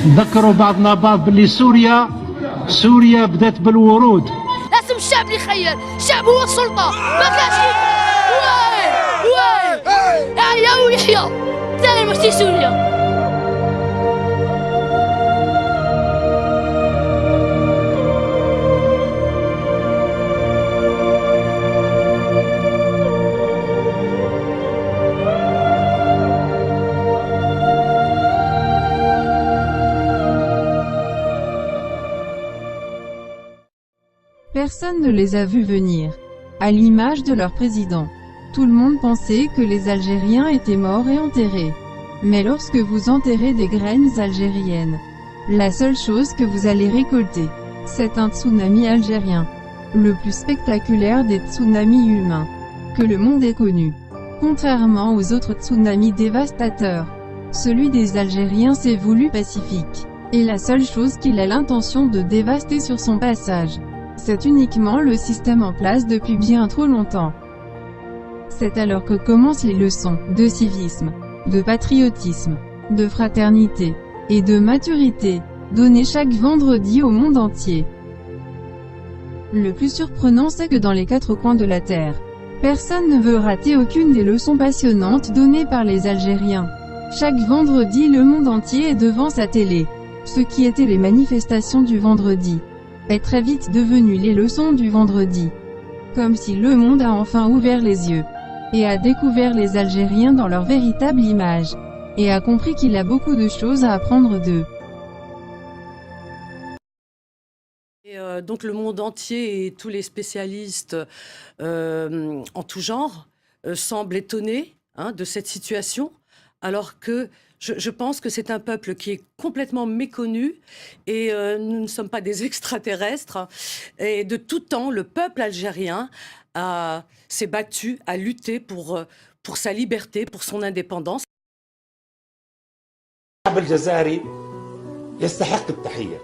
نذكروا بعضنا بعض باللي سوريا بدات بالورود. لازم الشعب اللي يخير، الشعب هو السلطة، ما كانش يحيى ويحيى ثاني ماشي سوريا. Personne ne les a vus venir. À l'image de leur président. Tout le monde pensait que les Algériens étaient morts et enterrés. Mais lorsque vous enterrez des graines algériennes, la seule chose que vous allez récolter, c'est un tsunami algérien. Le plus spectaculaire des tsunamis humains que le monde ait connu. Contrairement aux autres tsunamis dévastateurs, celui des Algériens s'est voulu pacifique. Et la seule chose qu'il a l'intention de dévaster sur son passage, c'est uniquement le système en place depuis bien trop longtemps. C'est alors que commencent les leçons de civisme, de patriotisme, de fraternité et de maturité, données chaque vendredi au monde entier. Le plus surprenant, c'est que dans les quatre coins de la Terre, personne ne veut rater aucune des leçons passionnantes données par les Algériens. Chaque vendredi, le monde entier est devant sa télé. Ce qui étaient les manifestations du vendredi est très vite devenu les leçons du vendredi. Comme si le monde a enfin ouvert les yeux et a découvert les Algériens dans leur véritable image, et a compris qu'il a beaucoup de choses à apprendre d'eux. Donc le monde entier et tous les spécialistes en tout genre semblent étonnés de cette situation, alors que je pense que c'est un peuple qui est complètement méconnu et nous ne sommes pas des extraterrestres. Et de tout temps, le peuple algérien s'est battu, a lutté pour sa liberté, pour son indépendance. الشعب الجزائري يستحق التحية،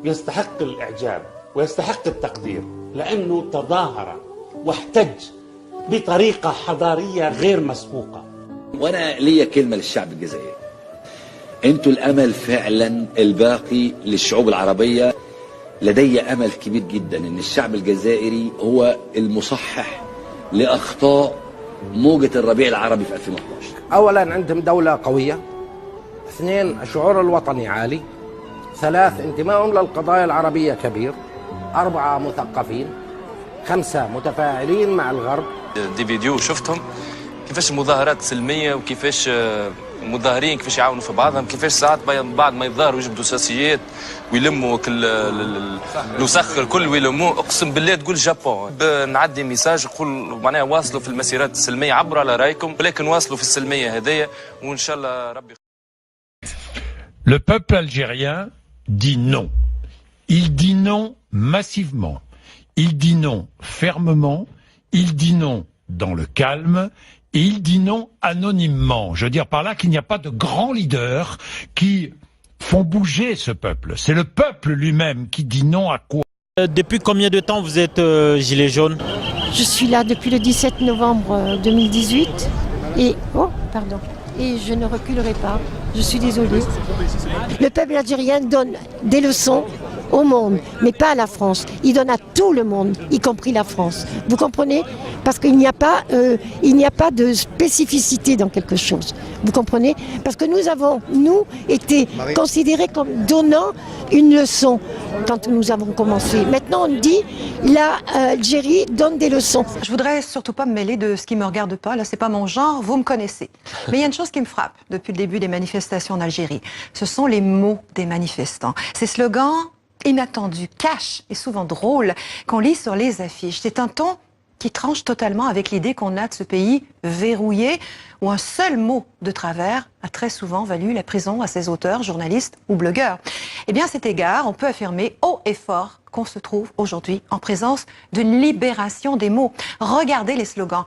يستحق الإعجاب ويستحق التقدير، لأنه تظاهر واحتج بطريقة حضارية غير مسبوقة. وأنا ليا كلمة للشعب الجزائري، أنتوا الأمل فعلا الباقي للشعوب العربية. لدي أمل كبير جدا أن الشعب الجزائري هو المصحح لأخطاء موجة الربيع العربي في 2011. أولا عندهم دولة قوية، اثنين الشعور الوطني عالي، ثلاث انتمائهم للقضايا العربية كبير، أربعة مثقفين، خمسة متفاعلين مع الغرب. دي فيديو شفتهم كيفاش المظاهرات سلمية وكيفاش المظاهرين كيفاش يعاونوا في بعضهم، كيفاش ساعات بعد ما يتظاهروا يجبدوا ساسيات ويلموا الوسخ الكل ويلموه. اقسم بالله تقول جابون. نعدي ميساج يقول معناها واصلوا في المسيرات السلمية، عبروا على رايكم ولكن واصلوا في السلمية هذيا وإن شاء الله ربي. Le peuple algérien dit non. Il dit non massivement. Il dit non fermement. Il dit non dans le calme. Et il dit non anonymement. Je veux dire par là qu'il n'y a pas de grands leaders qui font bouger ce peuple. C'est le peuple lui-même qui dit non à quoi. Depuis combien de temps vous êtes gilet jaune? Je suis là depuis le 17 novembre 2018 et je ne reculerai pas. Je suis désolée. Le peuple algérien donne des leçons au monde, mais pas à la France. Il donne à tout le monde, y compris la France. Vous comprenez? Parce qu'il n'y a pas de spécificité dans quelque chose. Vous comprenez? Parce que nous avons, été considérés comme donnant une leçon quand nous avons commencé. Maintenant, on dit l'Algérie donne des leçons. Je voudrais surtout pas me mêler de ce qui me regarde pas. Là, c'est pas mon genre. Vous me connaissez. Mais il y a une chose qui me frappe depuis le début des manifestations en Algérie. Ce sont les mots des manifestants. Ces slogans inattendus, cash et souvent drôles qu'on lit sur les affiches. C'est un ton qui tranche totalement avec l'idée qu'on a de ce pays verrouillé où un seul mot de travers a très souvent valu la prison à ses auteurs, journalistes ou blogueurs. Eh bien, à cet égard, on peut affirmer haut et fort qu'on se trouve aujourd'hui en présence d'une libération des mots. Regardez les slogans.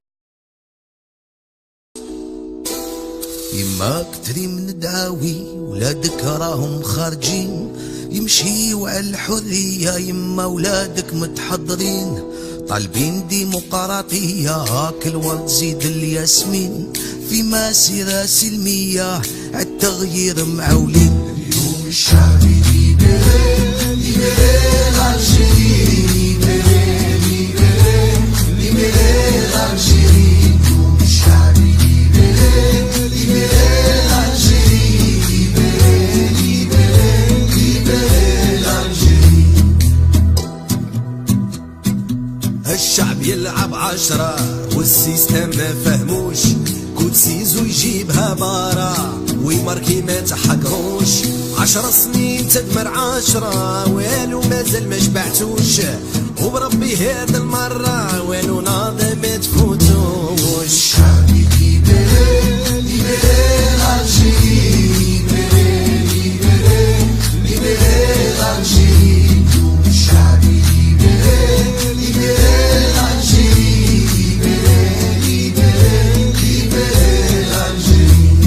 يماك تري من داوي ولادك راهم خارجين يمشيوا على الحرية يما ولادك متحضرين طالبين ديمقراطية هاك الورد زيد الياسمين في مسيرة سلمية عالتغيير معولين اليوم الشعب l'Algérie, libérée, libérée, libérée l'Algérie, Chari, libérée, libérée l'Algérie, libérée, libérée, libérée l'Algérie. الشعب يلعب 10 والسيستم ما فهموش، كوتسيزو يجيبها بارا ويماركي ما تحقروش. 10 سنين تدمر 10 والو مازال ما شبعتوش، وبربي هاد المرة والو ناضي ما تفوتوش. شعبي ليبري ليبري l'Algérie، ليبري ليبري ليبري l'Algérie، شعبي ليبري ليبري l'Algérie، ليبري ليبري ليبري l'Algérie.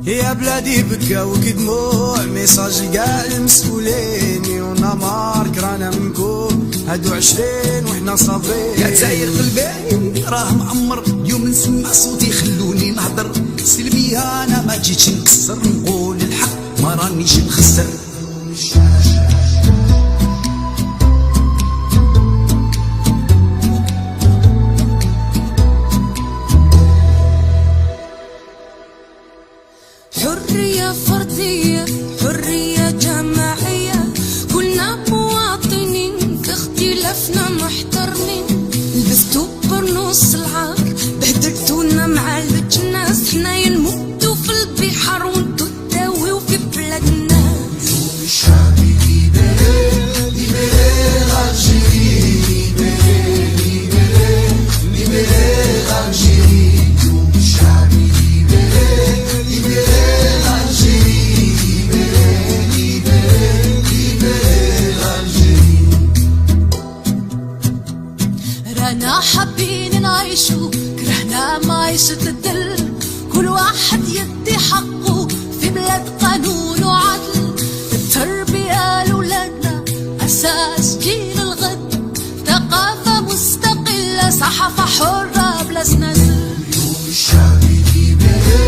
يا بلادي بكاو كدموع ميساج كاع المسؤولين، يونا مارك رانا منكم هادو 20 وحنا صابرين. يا تاير قلبي راه معمر، اليوم نسمع صوتي خلوني نهضر سلمية، انا ما جيتش نكسر، نقول الحق ما رانيش نخسر. حرية فردية، حرية جماعية، كلنا مواطنين في اختلافنا محترمين. لبستو برنص العار، بهدلتونا مع الجناس، حنايا نموتو في البحر وانتو تداويو في بلادنا. شعبي ليبري ليبري l'Algérie، ليبري ليبري ليبري l'Algérie، شعبي ليبري ليبري l'Algérie، ليبري ليبري ليبري l'Algérie. رانا حابين نعيشو، كرهنا معيشة الدل، كل واحد يدي حقه في بلاد قانون وعدل. التربية لولادنا أساس جيل الغد، ثقافة مستقلة، صحافة حرة بلا سند. شعبي ليبري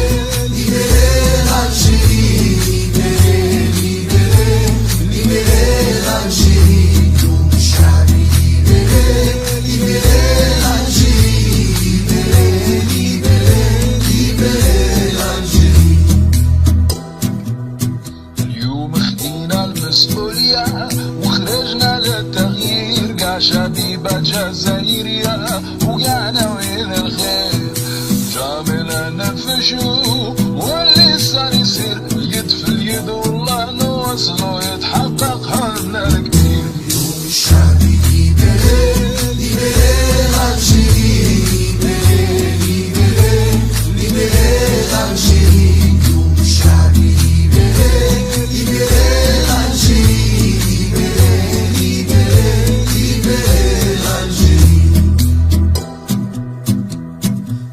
ليبري l'Algérie، ليبري ليبري ليبري l'Algérie، شعبي ليبري ليبري l'Algérie، ليبري ليبري ليبري l'Algérie. اليوم خدينا المسؤولية وخرجنا للتغيير، كاع شبيبة جزائرية وكاع ناويين الخير. جاملة نفشو واللي صار يصير، اليد في اليد والله نوصلو يتحقق حلمنا الكبير. شعبي ليبري ليبري l'Algérie، ليبري ليبري ليبري l'Algérie، شعبي ليبري ليبري l'Algérie، ليبري ليبري ليبري l'Algérie.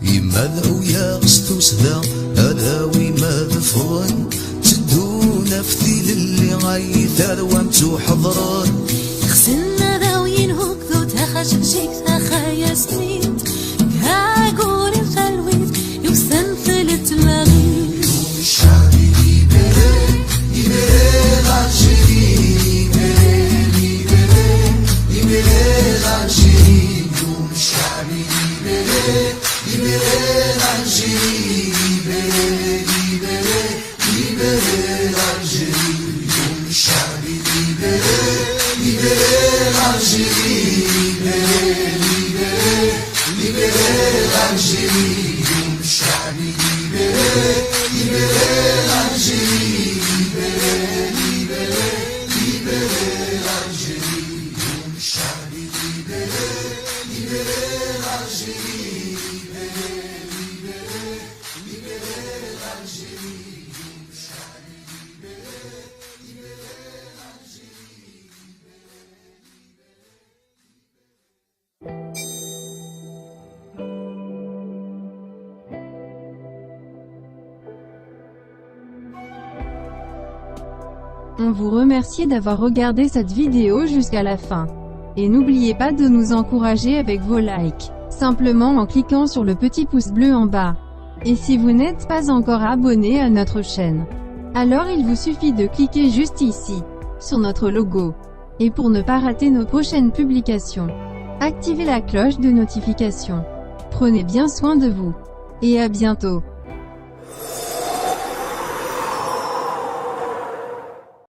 يماذا ويا قسطوس ذا هذا ويماذا فرن، تدونا في ثيل اللي غايثار وانتو حضران. خسنا ذاوين هكذو تخشب شيك تخايا سنين، كاقول الخلويت يوسن ثلت مغيب. شعبي ليبري ليبري l'Algérie، ليبري ليبري ليبري l'Algérie، شعبي ليبري ليبري l'Algérie، ليبري ليبري ليبري l'Algérie، شعبي ليبري ليبري l'Algérie، ليبري ليبري ليبري l'Algérie، شعبي ليبري ليبري l'Algérie، ليبري ليبري ليبري l'Algérie، شعبي ليبري ليبري l'Algérie، ليبري ليبري l'Algérie، شعبي ليبري ليبري On vous remercie d'avoir regardé cette vidéo jusqu'à la fin. Et n'oubliez pas de nous encourager avec vos likes, simplement en cliquant sur le petit pouce bleu en bas. Et si vous n'êtes pas encore abonné à notre chaîne, alors il vous suffit de cliquer juste ici. sur notre logo. Et pour ne pas rater nos prochaines publications, activez la cloche de notification. Prenez bien soin de vous. Et à bientôt.